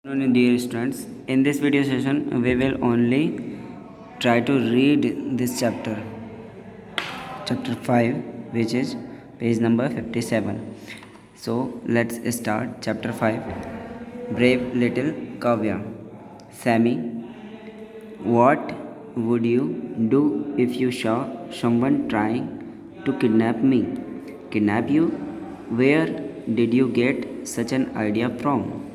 Afternoon, dear students. In this video session, we will only try to read this chapter 5, which is page number 57. So, let's start chapter 5. Brave little Kavya. Sammy, what would you do if you saw someone trying to kidnap me? Kidnap you? Where did you get such an idea from?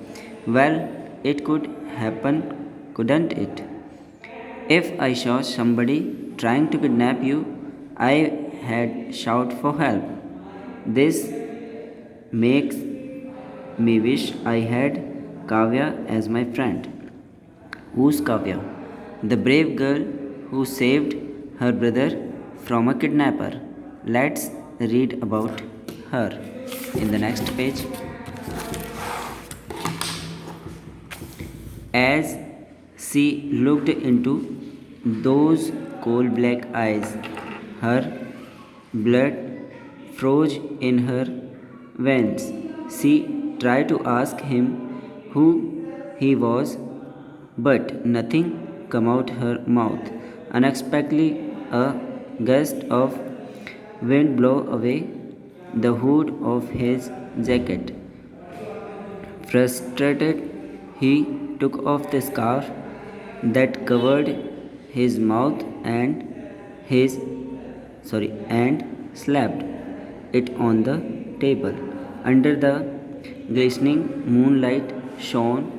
Well, it could happen, couldn't it? If I saw somebody trying to kidnap you, I had shout for help. This makes me wish I had Kavya as my friend. Who's Kavya? The brave girl who saved her brother from a kidnapper. Let's read about her in the next page. As she looked into those coal black eyes, her blood froze in her veins. She tried to ask him who he was, but nothing came out her mouth. Unexpectedly, a gust of wind blew away the hood of his jacket. Frustrated, he took off the scarf that covered his mouth and slapped it on the table. Under the glistening moonlight shone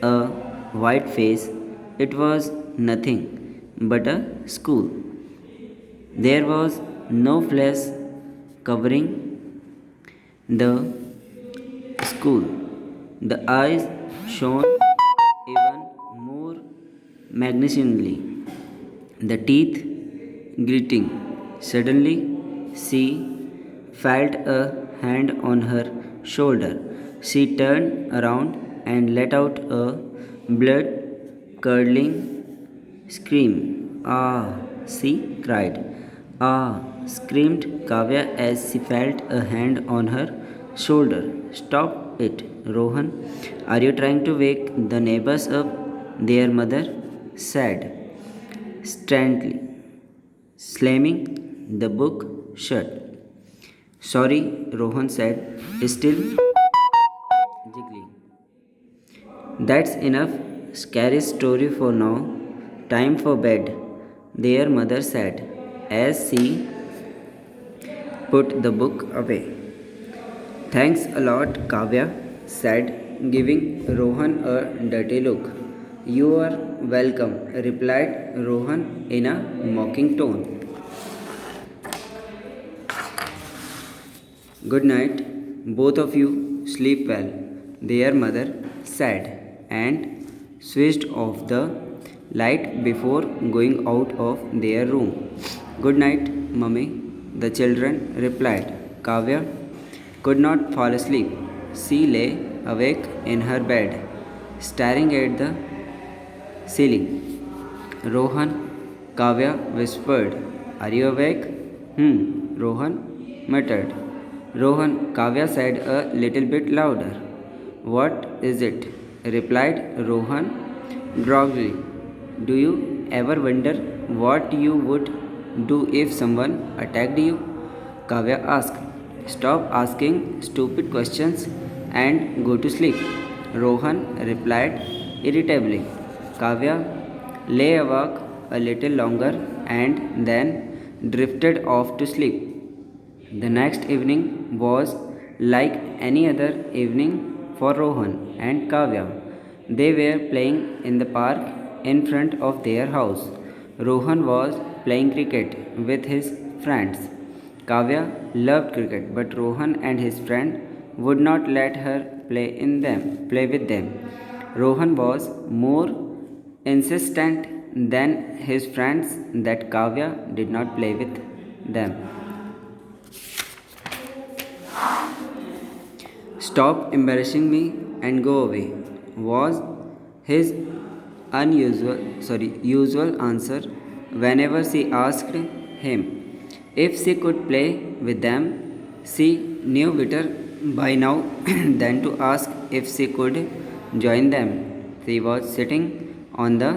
a white face. It was nothing but a school. There was no flesh covering the school. The eyes shone even more magnificently, the teeth gritting. Suddenly, she felt a hand on her shoulder. She turned around and let out a blood curdling scream. Ah, she cried. Ah, screamed Kavya as she felt a hand on her shoulder. Stop it, Rohan. Are you trying to wake the neighbors up? Their mother said, sternly, slamming the book shut. Sorry, Rohan said, still jiggling. That's enough scary story for now. Time for bed, their mother said as she put the book away. Thanks a lot, Kavya said, giving Rohan a dirty look. You are welcome, replied Rohan in a mocking tone. Good night, both of you. Sleep well, their mother said, and switched off the light before going out of their room. Good night, mummy, the children replied. Kavya could not fall asleep. She lay awake in her bed, staring at the ceiling. Rohan, Kavya whispered, are you awake? Rohan muttered. Rohan, Kavya said a little bit louder. What is it? Replied Rohan groggily. Do you ever wonder what you would do if someone attacked you? Kavya asked. Stop asking stupid questions and go to sleep, Rohan replied irritably. Kavya lay awake a little longer and then drifted off to sleep. The next evening was like any other evening for Rohan and Kavya. They were playing in the park in front of their house. Rohan was playing cricket with his friends. Kavya loved cricket, but Rohan and his friend would not let her play with them. Rohan was more insistent than his friends that Kavya did not play with them. Stop embarrassing me and go away, was his usual answer whenever she asked him if she could play with them. She knew better by now than to ask if she could join them. She was sitting on the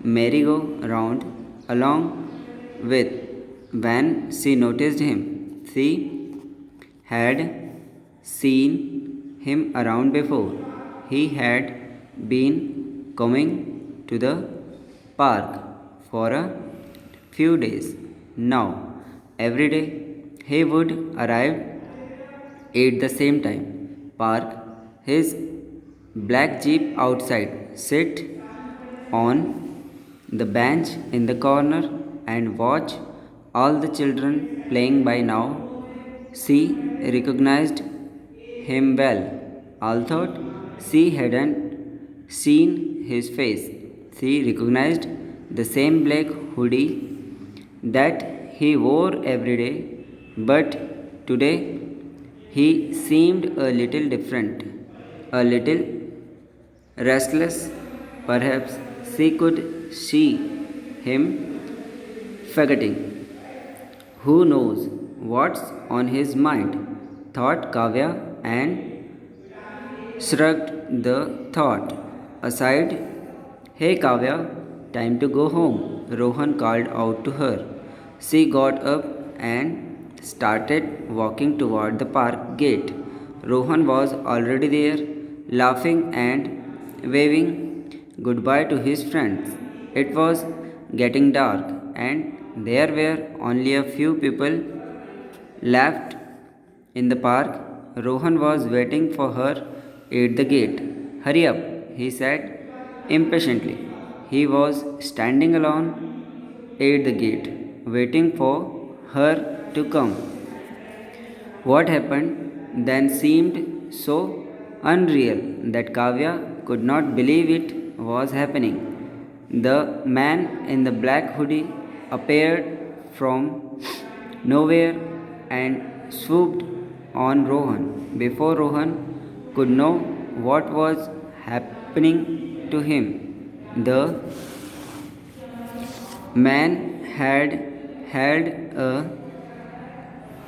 merry-go-round along with when she noticed him. She had seen him around before. He had been coming to the park for a few days. Now, every day he would arrive at the same time, park his black jeep outside, sit on the bench in the corner, and watch all the children playing. By now, she recognized him well, although she hadn't seen his face. She recognized the same black hoodie that he wore every day, but today he seemed a little different, a little restless. Perhaps she could see him forgetting. Who knows what's on his mind? Thought Kavya, and shrugged the thought aside. Hey Kavya, time to go home, Rohan called out to her. She got up and started walking toward the park gate. Rohan was already there, laughing and waving goodbye to his friends. It was getting dark, and there were only a few people left in the park. Rohan was waiting for her at the gate. Hurry up, he said impatiently. He was standing alone at the gate, waiting for her to come. What happened then seemed so unreal that Kavya could not believe it was happening. The man in the black hoodie appeared from nowhere and swooped on Rohan before Rohan could know what was happening to him. The man had held a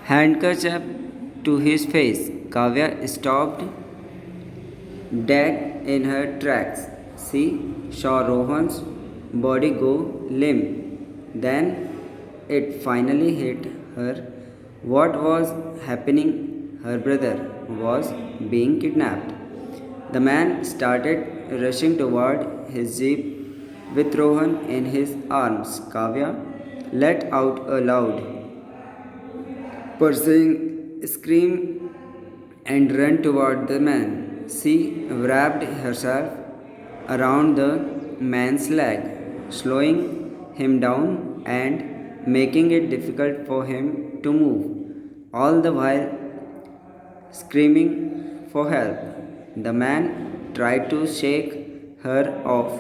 handkerchief to his face. Kavya stopped dead in her tracks. She saw Rohan's body go limp. Then it finally hit her. What was happening? Her brother was being kidnapped. The man started rushing toward his jeep with Rohan in his arms. Kavya let out a loud, pursuing scream and ran toward the man. She wrapped herself around the man's leg, slowing him down and making it difficult for him to move, all the while screaming for help. The man tried to shake her off,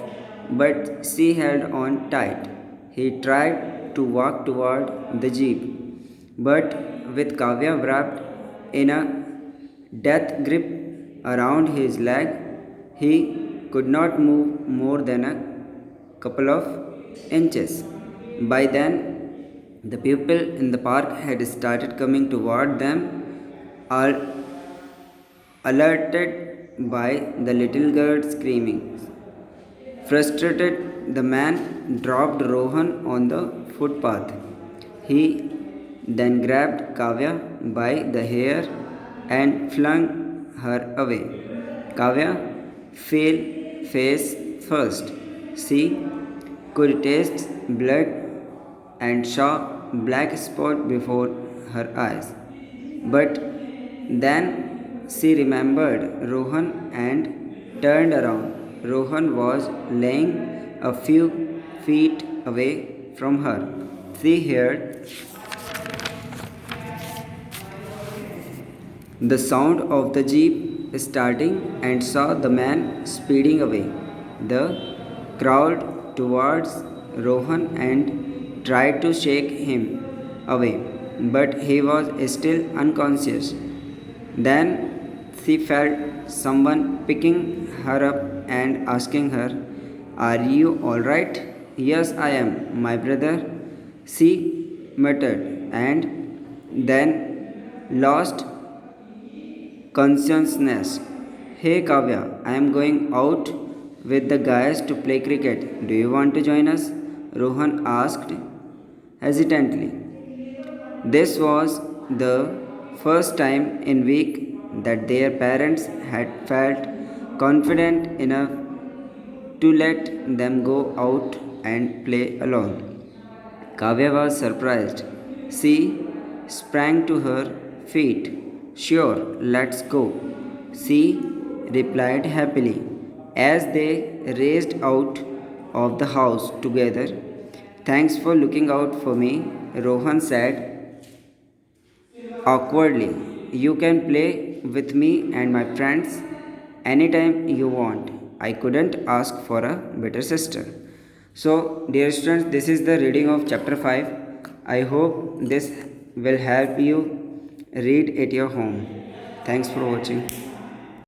but she held on tight. He tried to walk toward the jeep, but with Kavya wrapped in a death grip around his leg, he could not move more than a couple of inches. By then, the people in the park had started coming toward them, all alerted by the little girl screaming. Frustrated, the man dropped Rohan on the footpath. He then grabbed Kavya by the hair and flung her away. Kavya fell face first. She could taste blood and saw black spot before her eyes. But then she remembered Rohan and turned around. Rohan was laying a few feet away from her. She heard the sound of the jeep starting and saw the man speeding away. The crowd towards Rohan and tried to shake him away, but he was still unconscious. Then she felt someone picking her up and asking her, "Are you all right?" "Yes, I am, my brother," she muttered, and then lost consciousness. Hey Kavya, I am going out with the guys to play cricket. Do you want to join us? Rohan asked hesitantly. This was the first time in week that their parents had felt confident enough to let them go out and play alone. Kavya was surprised. She sprang to her feet. Sure, let's go, she replied happily. As they raced out of the house together, thanks for looking out for me, Rohan said awkwardly. You can play with me and my friends anytime you want. I couldn't ask for a better sister. So, dear students, this is the reading of chapter 5. I hope this will help you read at your home. Thanks for watching.